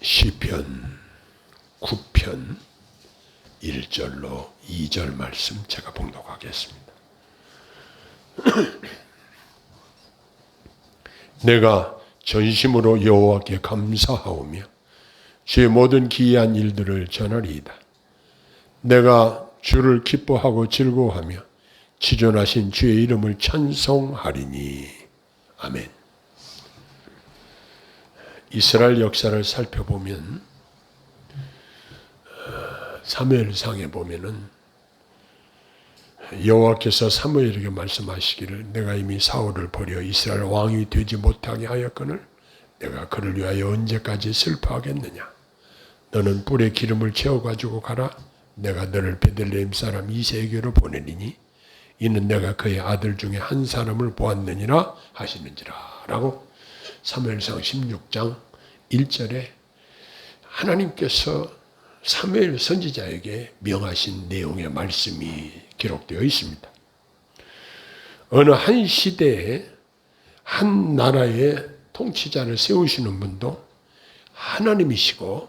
시편 9편 1절로 2절 말씀 제가 봉독하겠습니다. 내가 전심으로 여호와께 감사하오며 주의 모든 기이한 일들을 전하리이다. 내가 주를 기뻐하고 즐거워하며 지존하신 주의 이름을 찬송하리니. 아멘. 이스라엘 역사를 살펴보면 사무엘상에 보면은 여호와께서 사무엘에게 말씀하시기를 내가 이미 사울을 버려 이스라엘 왕이 되지 못하게 하였거늘 내가 그를 위하여 언제까지 슬퍼하겠느냐. 너는 뿔에 기름을 채워가지고 가라. 내가 너를 베들레헴 사람 이새에게로 보내리니 이는 내가 그의 아들 중에 한 사람을 보았느니라 하시는지라 라고 사무엘상 16장 1절에 하나님께서 사무엘 선지자에게 명하신 내용의 말씀이 기록되어 있습니다. 어느 한 시대에 한 나라의 통치자를 세우시는 분도 하나님이시고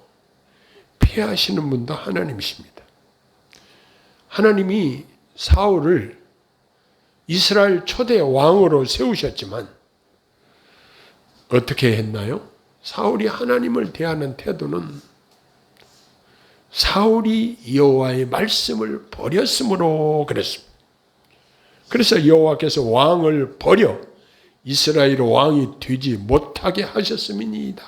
폐하시는 분도 하나님이십니다. 하나님이 사울을 이스라엘 초대 왕으로 세우셨지만 어떻게 했나요? 사울이 하나님을 대하는 태도는 사울이 여호와의 말씀을 버렸으므로 그랬습니다. 그래서 여호와께서 왕을 버려 이스라엘 왕이 되지 못하게 하셨음이니이다.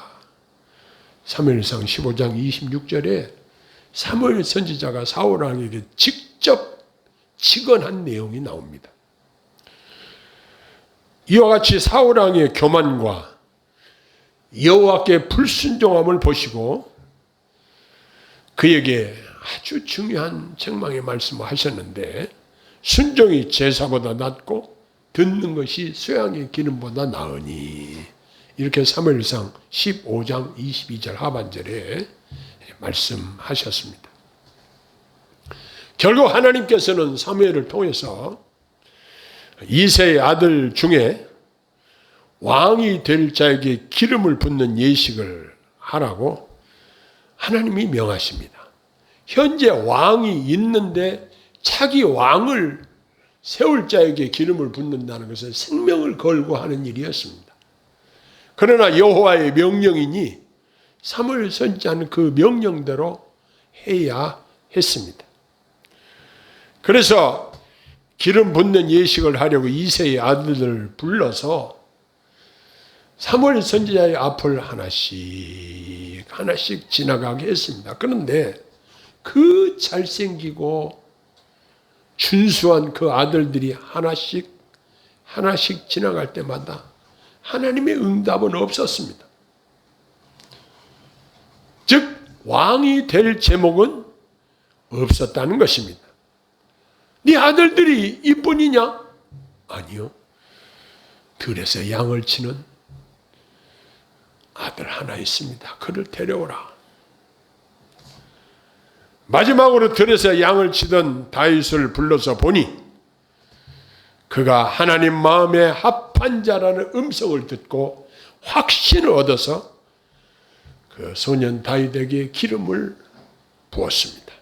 사무엘상 15장 26절에 사무엘 선지자가 사울 왕에게 직접 직언한 내용이 나옵니다. 이와 같이 사울 왕의 교만과 여호와께 불순종함을 보시고 그에게 아주 중요한 책망의 말씀을 하셨는데 순종이 제사보다 낫고 듣는 것이 쇠양의 기름보다 나으니 이렇게 사무엘상 15장 22절 하반절에 말씀하셨습니다. 결국 하나님께서는 사무엘을 통해서 이새의 아들 중에 왕이 될 자에게 기름을 붓는 예식을 하라고 하나님이 명하십니다. 현재 왕이 있는데 차기 왕을 세울 자에게 기름을 붓는다는 것은 생명을 걸고 하는 일이었습니다. 그러나 여호와의 명령이니 사무엘 선지자는 그 명령대로 해야 했습니다. 그래서 기름 붓는 예식을 하려고 이새의 아들들을 불러서 사무엘 선지자의 앞을 하나씩 지나가게 했습니다. 그런데 그 잘생기고 준수한 그 아들들이 하나씩 지나갈 때마다 하나님의 응답은 없었습니다. 즉 왕이 될 제목은 없었다는 것입니다. 네 아들들이 이뿐이냐? 아니요. 들에서 양을 치는 아들 하나 있습니다. 그를 데려오라. 마지막으로 들에서 양을 치던 다윗을 불러서 보니 그가 하나님 마음에 합한 자라는 음성을 듣고 확신을 얻어서 그 소년 다윗에게 기름을 부었습니다.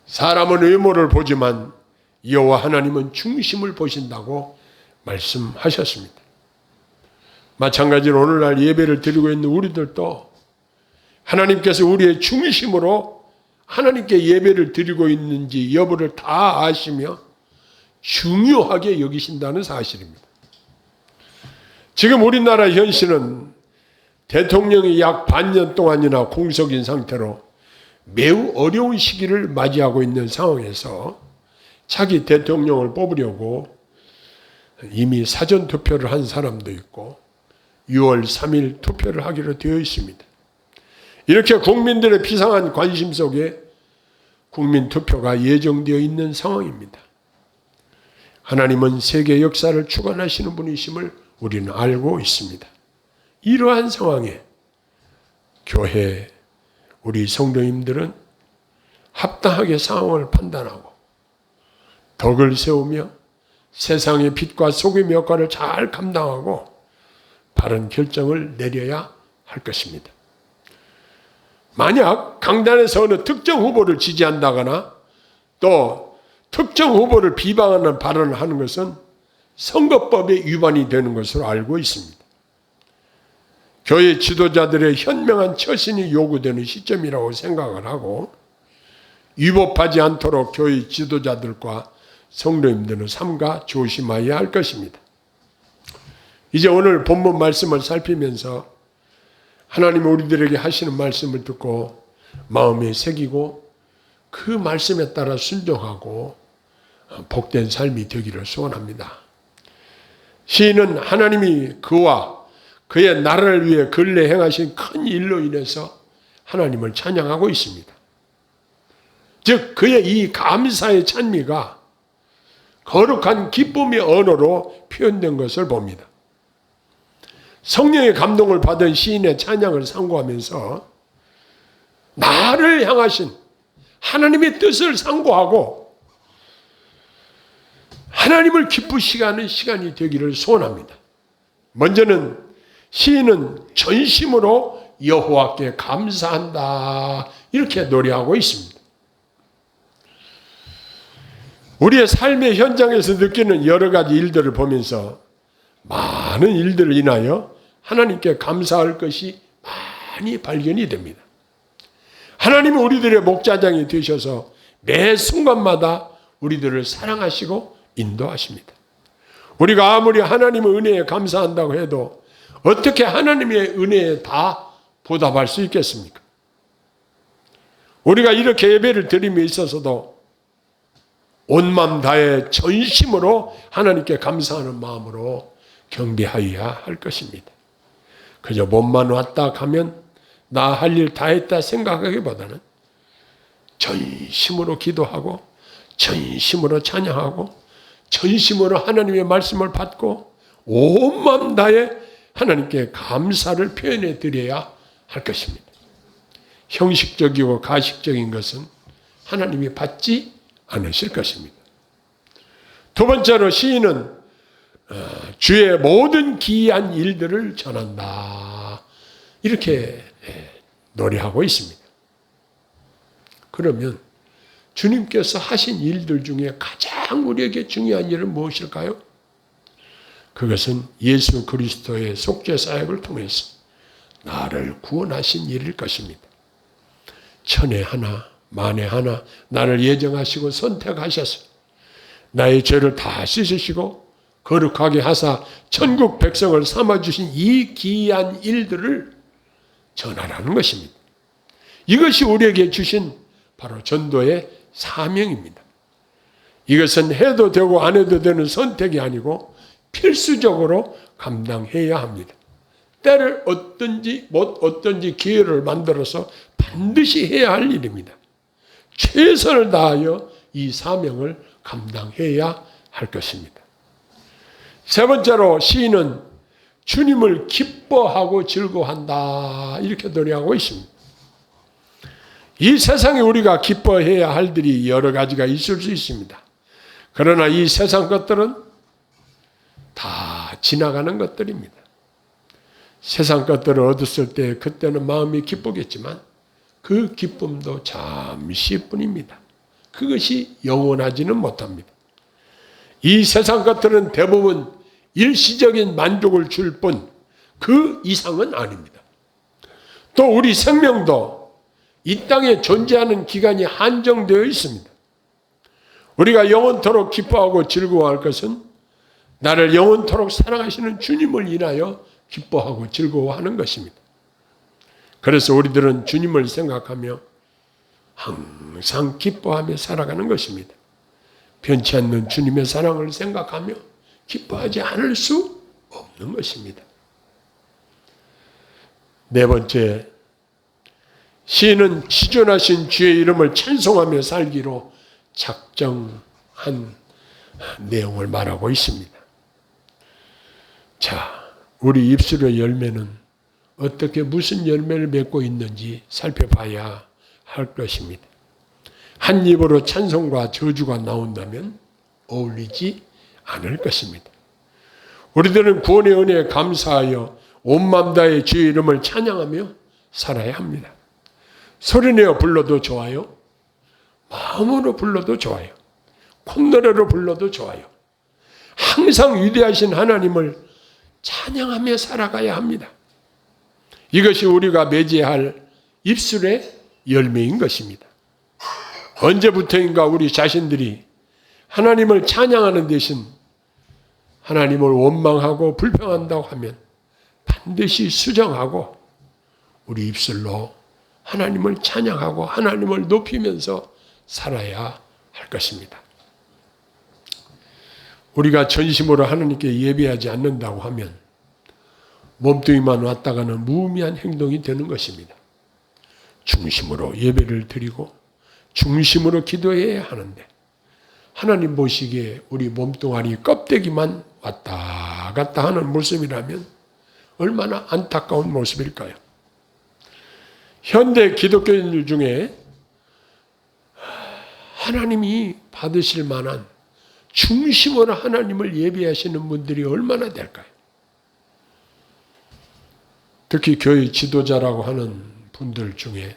사람은 외모를 보지만 여호와 하나님은 중심을 보신다고 말씀하셨습니다. 마찬가지로 오늘날 예배를 드리고 있는 우리들도 하나님께서 우리의 중심으로 하나님께 예배를 드리고 있는지 여부를 다 아시며 중요하게 여기신다는 사실입니다. 지금 우리나라 현실은 대통령이 약 반년 동안이나 공석인 상태로 매우 어려운 시기를 맞이하고 있는 상황에서 차기 대통령을 뽑으려고 이미 사전 투표를 한 사람도 있고 6월 3일 투표를 하기로 되어 있습니다. 이렇게 국민들의 비상한 관심 속에 국민 투표가 예정되어 있는 상황입니다. 하나님은 세계 역사를 주관하시는 분이심을 우리는 알고 있습니다. 이러한 상황에 교회, 우리 성도님들은 합당하게 상황을 판단하고 덕을 세우며 세상의 빛과 소금의 역할을 잘 감당하고 바른 결정을 내려야 할 것입니다. 만약 강단에서 어느 특정 후보를 지지한다거나 또 특정 후보를 비방하는 발언을 하는 것은 선거법에 위반이 되는 것으로 알고 있습니다. 교회 지도자들의 현명한 처신이 요구되는 시점이라고 생각을 하고 위법하지 않도록 교회 지도자들과 성도님들은 삼가 조심하여야 할 것입니다. 이제 오늘 본문 말씀을 살피면서 하나님 우리들에게 하시는 말씀을 듣고 마음에 새기고 그 말씀에 따라 순종하고 복된 삶이 되기를 소원합니다. 시인은 하나님이 그와 그의 나라를 위해 근래 행하신 큰 일로 인해서 하나님을 찬양하고 있습니다. 즉 그의 이 감사의 찬미가 거룩한 기쁨의 언어로 표현된 것을 봅니다. 성령의 감동을 받은 시인의 찬양을 상고하면서 나를 향하신 하나님의 뜻을 상고하고 하나님을 기쁘시게 하는 시간이 되기를 소원합니다. 먼저는 시인은 전심으로 여호와께 감사한다 이렇게 노래하고 있습니다. 우리의 삶의 현장에서 느끼는 여러 가지 일들을 보면서 많은 일들을 인하여 하나님께 감사할 것이 많이 발견이 됩니다. 하나님은 우리들의 목자장이 되셔서 매 순간마다 우리들을 사랑하시고 인도하십니다. 우리가 아무리 하나님의 은혜에 감사한다고 해도 어떻게 하나님의 은혜에 다 보답할 수 있겠습니까? 우리가 이렇게 예배를 드림에 있어서도 온 마음 다해 전심으로 하나님께 감사하는 마음으로 경배하여야 할 것입니다. 그저 몸만 왔다 가면 나 할 일 다 했다 생각하기보다는 전심으로 기도하고 전심으로 찬양하고 전심으로 하나님의 말씀을 받고 온 마음 다해 하나님께 감사를 표현해 드려야 할 것입니다. 형식적이고 가식적인 것은 하나님이 받지 않으실 것입니다. 두 번째로 시인은 주의 모든 기이한 일들을 전한다 이렇게 노래하고 있습니다. 그러면 주님께서 하신 일들 중에 가장 우리에게 중요한 일은 무엇일까요? 그것은 예수 그리스도의 속죄 사역을 통해서 나를 구원하신 일일 것입니다. 천에 하나 만에 하나 나를 예정하시고 선택하셔서 나의 죄를 다 씻으시고 거룩하게 하사 천국 백성을 삼아주신 이 기이한 일들을 전하라는 것입니다. 이것이 우리에게 주신 바로 전도의 사명입니다. 이것은 해도 되고 안 해도 되는 선택이 아니고 필수적으로 감당해야 합니다. 때를 어떤지 기회를 만들어서 반드시 해야 할 일입니다. 최선을 다하여 이 사명을 감당해야 할 것입니다. 세 번째로 시인은 주님을 기뻐하고 즐거워한다 이렇게 노래하고 있습니다. 이 세상에 우리가 기뻐해야 할 일이 여러 가지가 있을 수 있습니다. 그러나 이 세상 것들은 다 지나가는 것들입니다. 세상 것들을 얻었을 때 그때는 마음이 기쁘겠지만 그 기쁨도 잠시뿐입니다. 그것이 영원하지는 못합니다. 이 세상 것들은 대부분 일시적인 만족을 줄 뿐 그 이상은 아닙니다. 또 우리 생명도 이 땅에 존재하는 기간이 한정되어 있습니다. 우리가 영원토록 기뻐하고 즐거워할 것은 나를 영원토록 사랑하시는 주님을 인하여 기뻐하고 즐거워하는 것입니다. 그래서 우리들은 주님을 생각하며 항상 기뻐하며 살아가는 것입니다. 변치 않는 주님의 사랑을 생각하며 기뻐하지 않을 수 없는 것입니다. 네 번째, 시인은 지존하신 주의 이름을 찬송하며 살기로 작정한 내용을 말하고 있습니다. 자, 우리 입술의 열매는 어떻게 무슨 열매를 맺고 있는지 살펴봐야 할 것입니다. 한 입으로 찬송과 저주가 나온다면 어울리지 않을 것입니다. 우리들은 구원의 은혜에 감사하여 온 마음 다해 주의 이름을 찬양하며 살아야 합니다. 소리내어 불러도 좋아요. 마음으로 불러도 좋아요. 콧노래로 불러도 좋아요. 항상 위대하신 하나님을 찬양하며 살아가야 합니다. 이것이 우리가 맺어야 할 입술의 열매인 것입니다. 언제부터인가 우리 자신들이 하나님을 찬양하는 대신 하나님을 원망하고 불평한다고 하면 반드시 수정하고 우리 입술로 하나님을 찬양하고 하나님을 높이면서 살아야 할 것입니다. 우리가 전심으로 하나님께 예배하지 않는다고 하면 몸뚱이만 왔다가는 무의미한 행동이 되는 것입니다. 중심으로 예배를 드리고 중심으로 기도해야 하는데 하나님 보시기에 우리 몸뚱아리 껍데기만 왔다 갔다 하는 모습이라면 얼마나 안타까운 모습일까요? 현대 기독교인들 중에 하나님이 받으실 만한 중심으로 하나님을 예배하시는 분들이 얼마나 될까요? 특히 교회 지도자라고 하는 분들 중에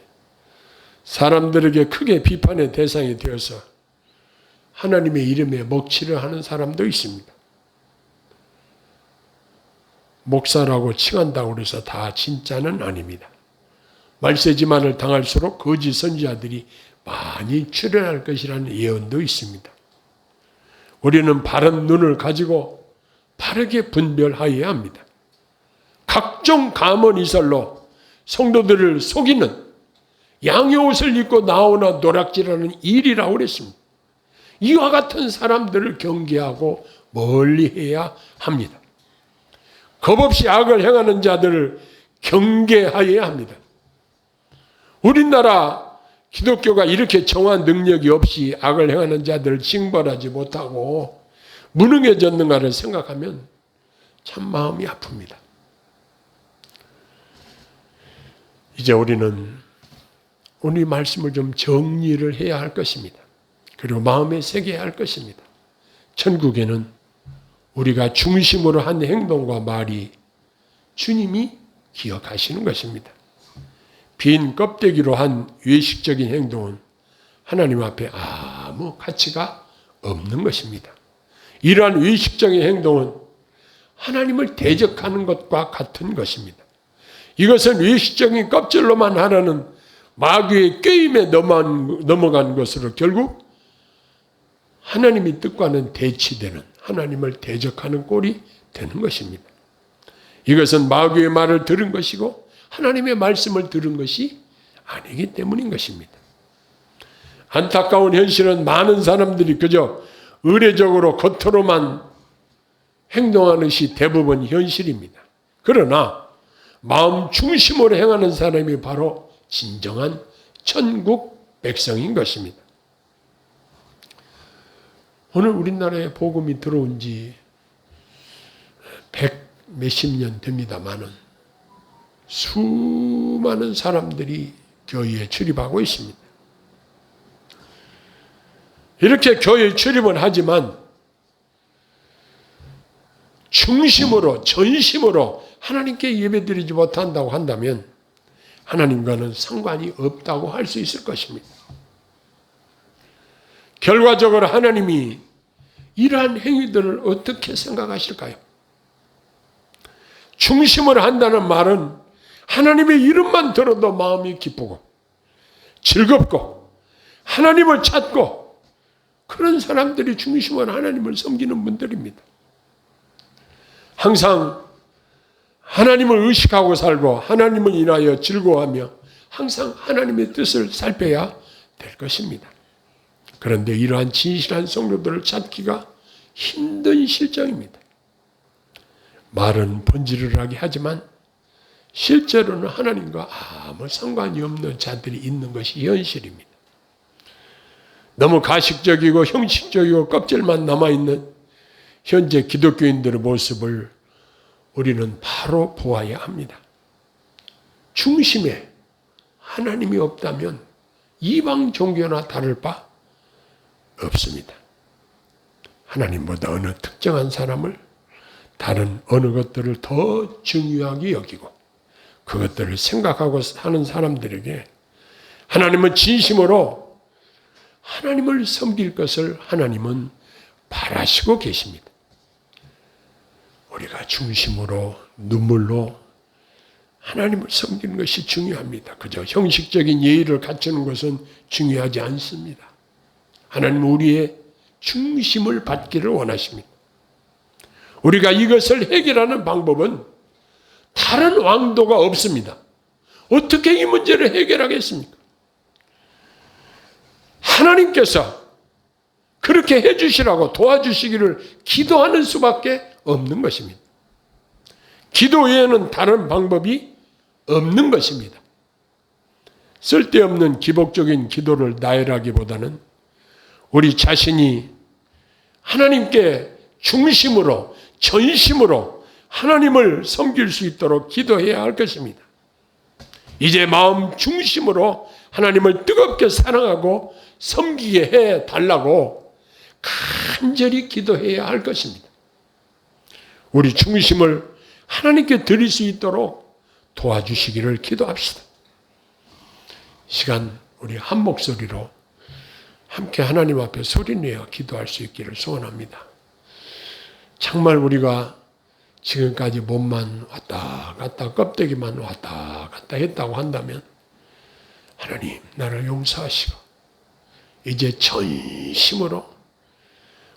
사람들에게 크게 비판의 대상이 되어서 하나님의 이름에 먹칠을 하는 사람도 있습니다. 목사라고 칭한다고 해서 다 진짜는 아닙니다. 말세지만을 당할수록 거짓 선지자들이 많이 출현할 것이라는 예언도 있습니다. 우리는 바른 눈을 가지고 바르게 분별하여야 합니다. 각종 가문이설로 성도들을 속이는 양효옷을 입고 나오나 노략질하는 일이라고 그랬습니다. 이와 같은 사람들을 경계하고 멀리해야 합니다. 겁없이 악을 행하는 자들을 경계하여야 합니다. 우리나라 기독교가 이렇게 정한 능력이 없이 악을 행하는 자들을 징벌하지 못하고 무능해졌는가를 생각하면 참 마음이 아픕니다. 이제 우리는 오늘 말씀을 좀 정리를 해야 할 것입니다. 그리고 마음에 새겨야 할 것입니다. 천국에는 우리가 중심으로 한 행동과 말이 주님이 기억하시는 것입니다. 빈 껍데기로 한 외식적인 행동은 하나님 앞에 아무 가치가 없는 것입니다. 이러한 외식적인 행동은 하나님을 대적하는 것과 같은 것입니다. 이것은 외식적인 껍질로만 하라는 마귀의 꾀임에 넘어간 것으로 결국 하나님의 뜻과는 대치되는 하나님을 대적하는 꼴이 되는 것입니다. 이것은 마귀의 말을 들은 것이고 하나님의 말씀을 들은 것이 아니기 때문인 것입니다. 안타까운 현실은 많은 사람들이 그저 의례적으로 겉으로만 행동하는 것이 대부분 현실입니다. 그러나 마음 중심으로 행하는 사람이 바로 진정한 천국 백성인 것입니다. 오늘 우리나라에 복음이 들어온 지 100 몇십 년 됩니다마는 수많은 사람들이 교회에 출입하고 있습니다. 이렇게 교회에 출입은 하지만 중심으로 전심으로 하나님께 예배드리지 못한다고 한다면 하나님과는 상관이 없다고 할 수 있을 것입니다. 결과적으로 하나님이 이러한 행위들을 어떻게 생각하실까요? 중심을 한다는 말은 하나님의 이름만 들어도 마음이 기쁘고 즐겁고 하나님을 찾고 그런 사람들이 중심으로 하나님을 섬기는 분들입니다. 항상 하나님을 의식하고 살고 하나님을 인하여 즐거워하며 항상 하나님의 뜻을 살펴야 될 것입니다. 그런데 이러한 진실한 성도들을 찾기가 힘든 실정입니다. 말은 번지르르하게 하지만 실제로는 하나님과 아무 상관이 없는 자들이 있는 것이 현실입니다. 너무 가식적이고 형식적이고 껍질만 남아있는 현재 기독교인들의 모습을 우리는 바로 보아야 합니다. 중심에 하나님이 없다면 이방 종교나 다를 바 없습니다. 하나님보다 어느 특정한 사람을 다른 어느 것들을 더 중요하게 여기고 그것들을 생각하고 하는 사람들에게 하나님은 진심으로 하나님을 섬길 것을 하나님은 바라시고 계십니다. 우리가 중심으로 눈물로 하나님을 섬기는 것이 중요합니다. 그저 형식적인 예의를 갖추는 것은 중요하지 않습니다. 하나님은 우리의 중심을 받기를 원하십니다. 우리가 이것을 해결하는 방법은 다른 왕도가 없습니다. 어떻게 이 문제를 해결하겠습니까? 하나님께서 그렇게 해주시라고 도와주시기를 기도하는 수밖에 없는 것입니다. 기도 외에는 다른 방법이 없는 것입니다. 쓸데없는 기복적인 기도를 나열하기보다는 우리 자신이 하나님께 중심으로 전심으로 하나님을 섬길 수 있도록 기도해야 할 것입니다. 이제 마음 중심으로 하나님을 뜨겁게 사랑하고 섬기게 해달라고 간절히 기도해야 할 것입니다. 우리 중심을 하나님께 드릴 수 있도록 도와주시기를 기도합시다. 시간 우리 한 목소리로 함께 하나님 앞에 소리내어 기도할 수 있기를 소원합니다. 정말 우리가 지금까지 몸만 왔다 갔다 껍데기만 왔다 갔다 했다고 한다면 하나님 나를 용서하시고 이제 전심으로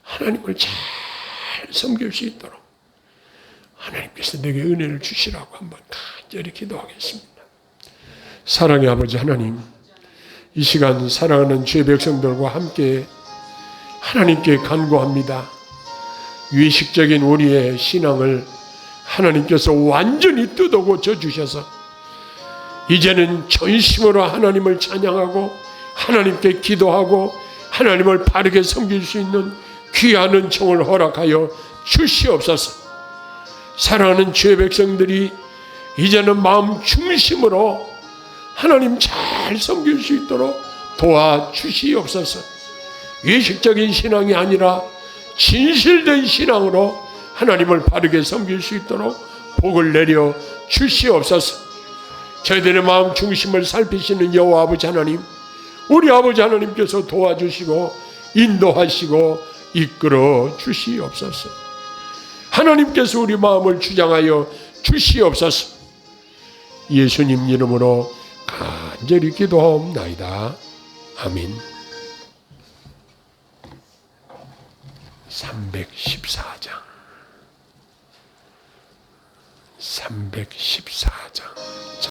하나님을 잘 섬길 수 있도록 하나님께서 내게 은혜를 주시라고 한번 간절히 기도하겠습니다. 사랑의 아버지 하나님, 이 시간 사랑하는 주의 백성들과 함께 하나님께 간구합니다. 유의식적인 우리의 신앙을 하나님께서 완전히 뜯어고쳐 주셔서 이제는 전심으로 하나님을 찬양하고 하나님께 기도하고 하나님을 바르게 섬길 수 있는 귀한 은총을 허락하여 주시옵소서. 사랑하는 주의 백성들이 이제는 마음 중심으로 하나님 잘 섬길 수 있도록 도와주시옵소서. 외식적인 신앙이 아니라 진실된 신앙으로 하나님을 바르게 섬길 수 있도록 복을 내려 주시옵소서. 저희들의 마음 중심을 살피시는 여호와 아버지 하나님, 우리 아버지 하나님께서 도와주시고 인도하시고 이끌어 주시옵소서. 하나님께서 우리 마음을 주장하여 주시옵소서. 예수님 이름으로 간절히 기도하옵나이다. 아멘. 314장